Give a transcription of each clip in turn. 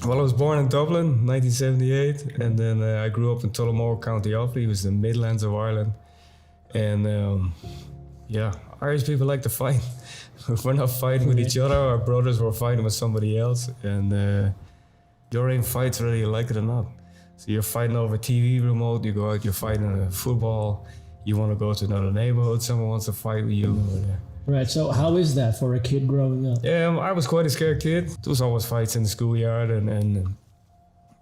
Well, I was born in Dublin, 1978, and then I grew up in Tullamore, County Offaly. It was the Midlands of Ireland. And Irish people like to fight. If we're not fighting with each other, our brothers were fighting with somebody else. And you're in fights whether you like it or not. So you're fighting over a TV remote, you go out, you're fighting a football, you want to go to another neighborhood, someone wants to fight with you. Right, so how is that for a kid growing up? I was quite a scared kid. There was always fights in the schoolyard and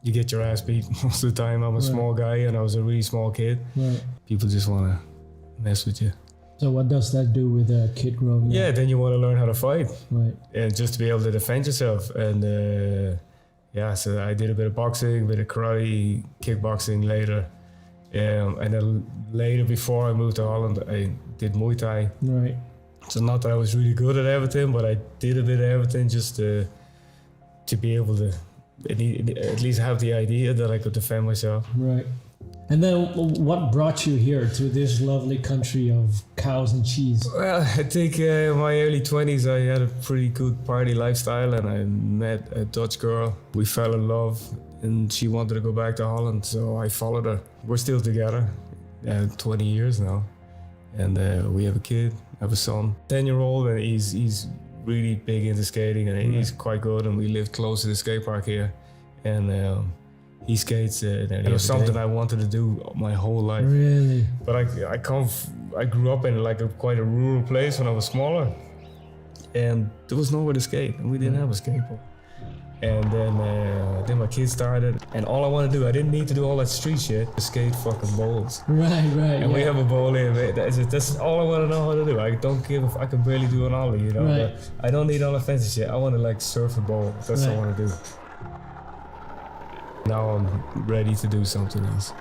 you get your ass beat most of the time. I'm a small guy and I was a really small kid. Right. People just want to mess with you. So what does that do with a kid growing up? Yeah, then you want to learn how to fight. Right. And just to be able to defend yourself. And so I did a bit of boxing, a bit of karate, kickboxing later. And then later, before I moved to Holland, I did Muay Thai. Right. So not that I was really good at everything, but I did a bit of everything just to be able to at least have the idea that I could defend myself. Right. And then what brought you here to this lovely country of cows and cheese? Well, I think in my early 20s, I had a pretty good party lifestyle and I met a Dutch girl. We fell in love and she wanted to go back to Holland, so I followed her. We're still together, 20 years now. And we have a kid, I have a son, 10-year-old, and he's really big into skating and he's quite good, and we live close to the skate park here. And he skates, and it was something I wanted to do my whole life. Really? But I grew up in like quite a rural place when I was smaller, and there was nowhere to skate, and we didn't have a skateboard. And then my kids started, and all I wanted to do, I didn't need to do all that street shit, just skate fucking bowls. Right. And we have a bowl here. That's all I want to know how to do. I don't give I can barely do an ollie, you know. Right. But I don't need all the fancy shit. I want to like surf a bowl. That's what I want to do. Now I'm ready to do something else.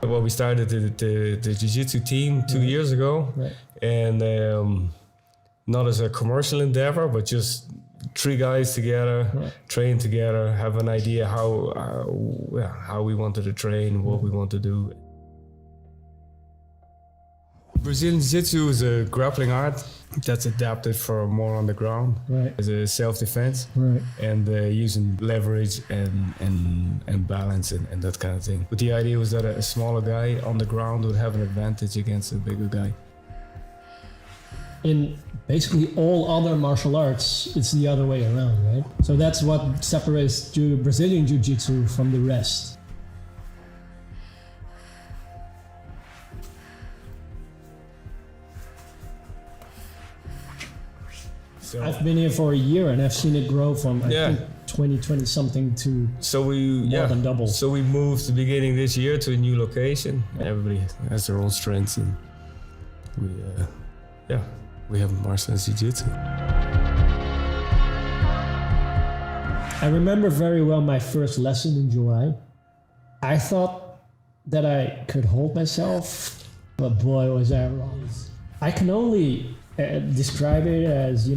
Well, we started the jiu-jitsu team 2 years ago, and not as a commercial endeavor, but just 3 guys together, train together, have an idea how we wanted to train, what we want to do. Brazilian Jiu-Jitsu is a grappling art that's adapted for more on the ground as a self-defense, and using leverage and balance and that kind of thing. But the idea was that a smaller guy on the ground would have an advantage against a bigger guy. In basically all other martial arts, it's the other way around, right? So that's what separates Brazilian Jiu-Jitsu from the rest. So I've been here for a year and I've seen it grow from I think 20 something to more than double. So we moved the beginning this year to a new location. Everybody has their own strengths, and we have Marshlands Jiu Jitsu. I remember very well my first lesson in July. I thought that I could hold myself, but boy was I wrong. I can only describe it as,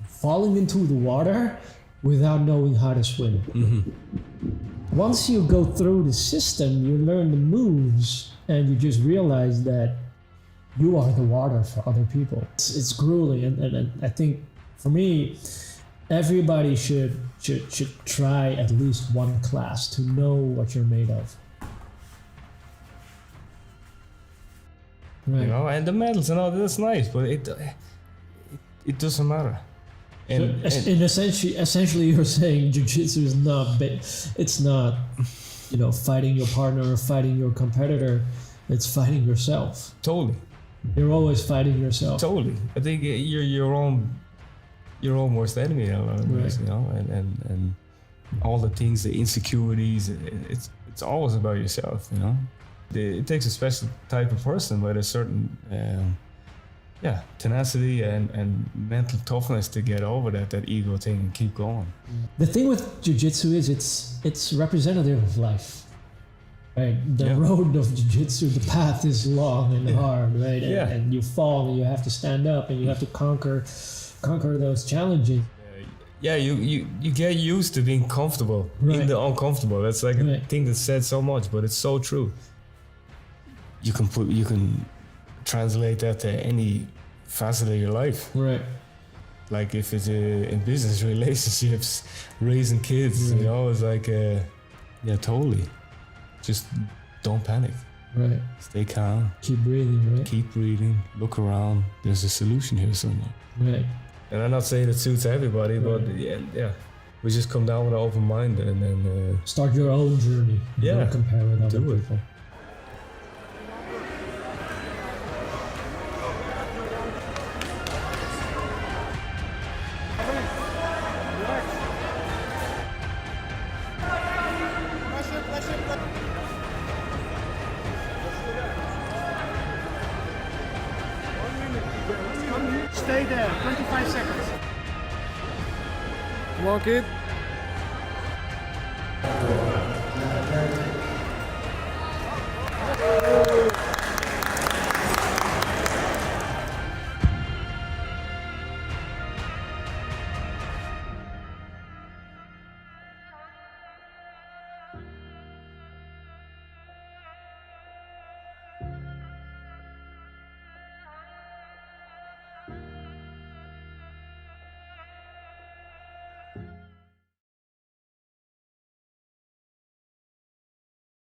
falling into the water without knowing how to swim. Mm-hmm. Once you go through the system, you learn the moves, and you just realize that you are the water for other people. It's grueling, and I think for me, everybody should try at least one class to know what you're made of. Right. And the medals and all that's nice, but it doesn't matter. And essentially, you're saying jiu-jitsu is not it's not fighting your partner or fighting your competitor. It's fighting yourself. Totally. You're always fighting yourself. Totally. I think you're your own worst enemy in a lot of ways, and all the things, the insecurities. It's always about yourself, It takes a special type of person with a certain tenacity and mental toughness to get over that ego thing and keep going. The thing with jiu-jitsu is it's representative of life. Right, the road of jiu-jitsu, the path is long and hard, right? And you fall and you have to stand up and you have to conquer those challenges. You get used to being comfortable in the uncomfortable. That's like a thing that's said so much, but it's so true. You can translate that to any facet of your life. Right. Like if it's in business relationships, raising kids, you know, it's like, yeah, totally. Just don't panic. Right. Stay calm. Keep breathing, right? Keep breathing. Look around. There's a solution here somewhere. Right. And I'm not saying it suits everybody, but yeah. We just come down with an open mind and then... Start your own journey. Don't compare with other people. Stay there, 25 seconds. Come on, kid.